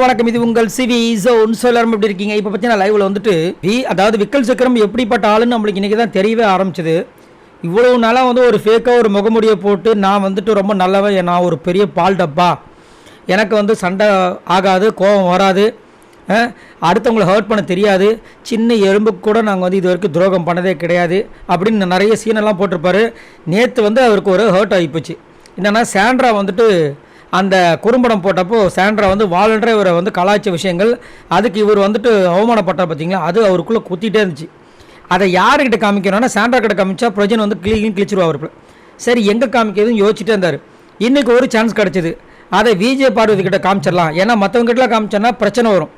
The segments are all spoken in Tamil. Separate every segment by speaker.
Speaker 1: வணக்கம். இது உங்கள் சிவி ஜோன். எல்லாரும் எப்படி இருக்கீங்க? இப்போ பார்த்தீங்கன்னா லைவில் வந்துட்டு அதாவது விக்கல் சக்கரம் எப்படிப்பட்ட ஆளுன்னு நம்மளுக்கு இன்றைக்கி தான் தெரியவே ஆரம்பிச்சது. இவ்வளவு நாளாக வந்து ஒரு ஃபேக்காக ஒரு முகமுடியை போட்டு நான் வந்துட்டு ரொம்ப நல்லவன், நான் ஒரு பெரிய பால் டப்பா, எனக்கு வந்து சண்டை ஆகாது, கோபம் வராது, அடுத்தவங்களை ஹர்ட் பண்ண தெரியாது, சின்ன எறும்புக்கு கூட நாங்கள் வந்து இது வரைக்கும் துரோகம் பண்ணதே கிடையாது அப்படின்னு நிறைய சீனெல்லாம் போட்டிருப்பாரு. நேற்று வந்து அவருக்கு ஒரு ஹர்ட் ஆகிப்போச்சு. என்னென்னா சாண்ட்ரா வந்துட்டு அந்த குறும்படம் போட்டப்போ சாண்ட்ரா வந்து வாலண்டராக இவரை வந்து கலாய்ச்ச விஷயங்கள், அதுக்கு இவர் வந்துட்டு அவமானப்பட்டார் பார்த்தீங்களா, அது அவருக்குள்ளே குத்திட்டே இருந்துச்சு. அதை யாருக்கிட்ட காமிக்கணும்னா சாண்ட்ரா கிட்ட காமிச்சா பிரஜன் வந்து கிழிச்சிருவா அவருக்கு. சரி எங்கே காமிக்கிறதுன்னு யோசிச்சுட்டே இருந்தார். இன்றைக்கி ஒரு சான்ஸ் கிடச்சிது, அதை விஜய் பார்வதி கிட்ட காமிச்சிடலாம். ஏன்னா மற்றவங்ககிட்டலாம் காமிச்சோன்னா பிரச்சனை வரும்.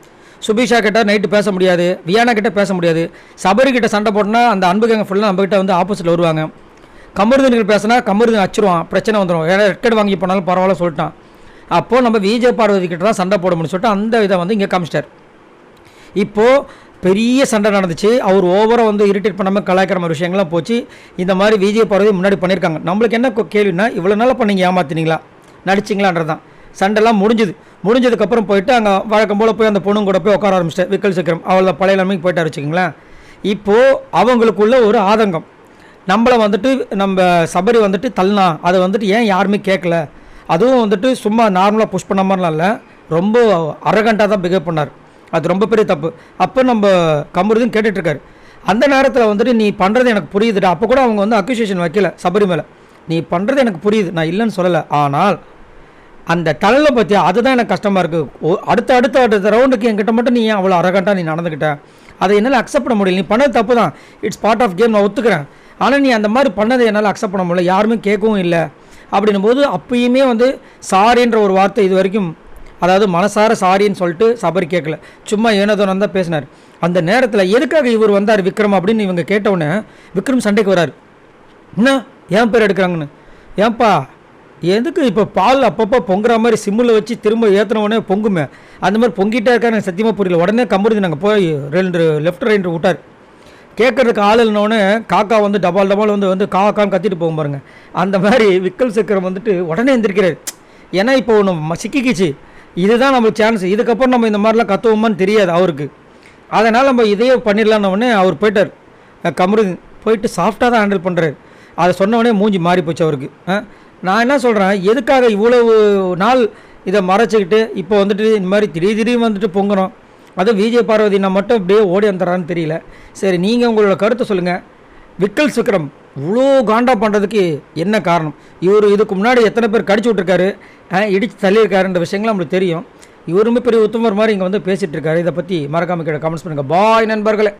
Speaker 1: சுபிஷா கிட்ட நைட்டு பேச முடியாது, வியானா கிட்ட பேச முடியாது, சபரி கிட்ட சண்டை போட்டோன்னா அந்த அன்புகங்க ஃபுல்லாக நம்மகிட்ட வந்து ஆப்போசிட்டில் வருவாங்க. கமருதன்கள் பேசினா கமருதன் அச்சுருவான், பிரச்சனை வந்துடும். ஏன்னா ரெக்கட் வாங்கி போனாலும் பரவாயில்ல சொல்லிட்டான். அப்போது நம்ம விஜய் பார்வதி கிட்ட தான் சண்டை போட முடியும்னு சொல்லிட்டு அந்த இதை வந்து இங்கே காமிச்சிட்டார். இப்போது பெரிய சண்டை நடந்துச்சு. அவர் ஓவராக வந்து இரிட்டேட் பண்ணாமல் கலாய்க்கிற மாதிரி விஷயங்கள்லாம் போச்சு. இந்த மாதிரி விஜய் பார்வதி முன்னாடி பண்ணியிருக்காங்க. நம்மளுக்கு என்ன கேள்வினா, இவ்வளோ நாளாக பண்ணீங்க, ஏமாத்தினீங்களா, நடிச்சிங்களான்றது தான். சண்டைலாம் முடிஞ்சதுக்கப்புறம் போயிட்டு அங்கே வழக்கம் போல் போய் அந்த பொண்ணு கூட போய் உட்கார ஆரம்பிச்சிட்டேன். விக்கல் சக்கரம் அவளை பழைய நிலைமைக்கு போயிட்டு வச்சுக்கிங்களேன். இப்போது அவங்களுக்குள்ள ஒரு ஆதங்கம், நம்மளை வந்துட்டு நம்ம சபரி வந்துட்டு தள்ளினா அதை வந்துட்டு ஏன் யாருமே கேட்கல, அதுவும் வந்துட்டு சும்மா நார்மலாக புஷ் பண்ண மாதிரிலாம் இல்லை, ரொம்ப அரகண்டாக தான் பிஹேவ் பண்ணார். அது ரொம்ப பெரிய தப்பு. அப்போ நம்ம கமருதுன்னு கேட்டுட்ருக்காரு. அந்த நேரத்தில் வந்துட்டு நீ பண்ணுறது எனக்கு புரியுதுடா. அப்போ கூட அவங்க வந்து அக்யூசியேஷன் வைக்கல சபரி மேலே. நீ பண்ணுறது எனக்கு புரியுது, நான் இல்லைன்னு சொல்லலை. ஆனால் அந்த தள்ளலை பற்றியா, அதுதான் எனக்கு கஷ்டமாக இருக்குது. அடுத்த ரவுண்டுக்கு என்கிட்ட மட்டும் நீ ஏன் அவ்வளோ அரகண்டாக நீ நடந்துக்கிட்ட, அதை என்னால் அக்செப்ட் பண்ண முடியல. நீ பண்ணது தப்பு தான், இட்ஸ் பார்ட் ஆஃப் கேம், நான் ஒத்துக்கிறேன். ஆனால் நீ அந்த மாதிரி பண்ணதை என்னால் அக்செப்ட் பண்ண முடியல, யாருமே கேட்கவும் இல்லை அப்படின்னும் போது அப்பயுமே வந்து சாரின்ற ஒரு வார்த்தை இது வரைக்கும், அதாவது மனசார சாரின்னு சொல்லிட்டு சபரி கேட்கல, சும்மா ஏனதோன்னு தான் பேசினார். அந்த நேரத்தில் எதுக்காக இவர் வந்தார் விக்ரம் அப்படின்னு இவங்க கேட்டவுடனே விக்ரம் சண்டைக்கு வராரு. என்ன ஏன் பேர் எடுக்கிறாங்கன்னு, ஏன்பா எதுக்கு இப்போ பால் அப்பப்போ பொங்குற மாதிரி சிம்மில் வச்சு திரும்ப ஏற்றினவுடனே பொங்குமே, அந்த மாதிரி பொங்கிட்டே இருக்காரு. எனக்கு சத்தியமாக புரியல. உடனே கம்பருது நாங்கள் போய் 2 லெஃப்ட் ரைட்டு விட்டார். கேட்கறதுக்கு ஆள் இல்லைனோடனே காக்கா வந்து டபால் வந்து காக்கான்னு கத்திட்டு போகும் பாருங்க. அந்த மாதிரி விக்கல் சக்கரம் வந்துட்டு உடனே எந்திரிக்கிறார். ஏன்னா இப்போ ஒன்று சிக்கிக்கிச்சு, இதுதான் நம்மளுக்கு சான்ஸ், இதுக்கப்புறம் நம்ம இந்த மாதிரிலாம் கத்துவோமான்னு தெரியாது அவருக்கு. அதனால் நம்ம இதையே பண்ணிடலான்னொடனே அவர் போயிட்டார். கமருது போயிட்டு சாஃப்டாக தான் ஹேண்டில் பண்ணுறாரு. அதை சொன்னவொடனே மூஞ்சி மாறி போச்சு அவருக்கு. நான் என்ன சொல்கிறேன், எதுக்காக இவ்வளவு நாள் இதை மறைச்சிக்கிட்டு இப்போ வந்துட்டு இந்த மாதிரி திடீர்னு வந்துட்டு பொங்குறோம், அதுவும் விஜய் பார்வதி நான் மட்டும் அப்படியே ஓடி வந்துடுறான்னு தெரியல. சரி நீங்கள் உங்களோட கருத்தை சொல்லுங்கள். விக்கல் சக்கரம் இவ்வளோ காண்டா பண்ணுறதுக்கு என்ன காரணம்? இவர் இதுக்கு முன்னாடி எத்தனை பேர் கடிச்சு விட்ருக்காரு, இடித்து தள்ளியிருக்காருன்ற விஷயங்கள் நம்மளுக்கு தெரியும். இவருமே பெரிய உத்தமர் மாதிரி இங்கே வந்து பேசிகிட்டு இருக்காரு. இதை பற்றி மறக்காமல் கீழே கமெண்ட்ஸ் பண்ணுங்கள். பாய் நண்பர்களே.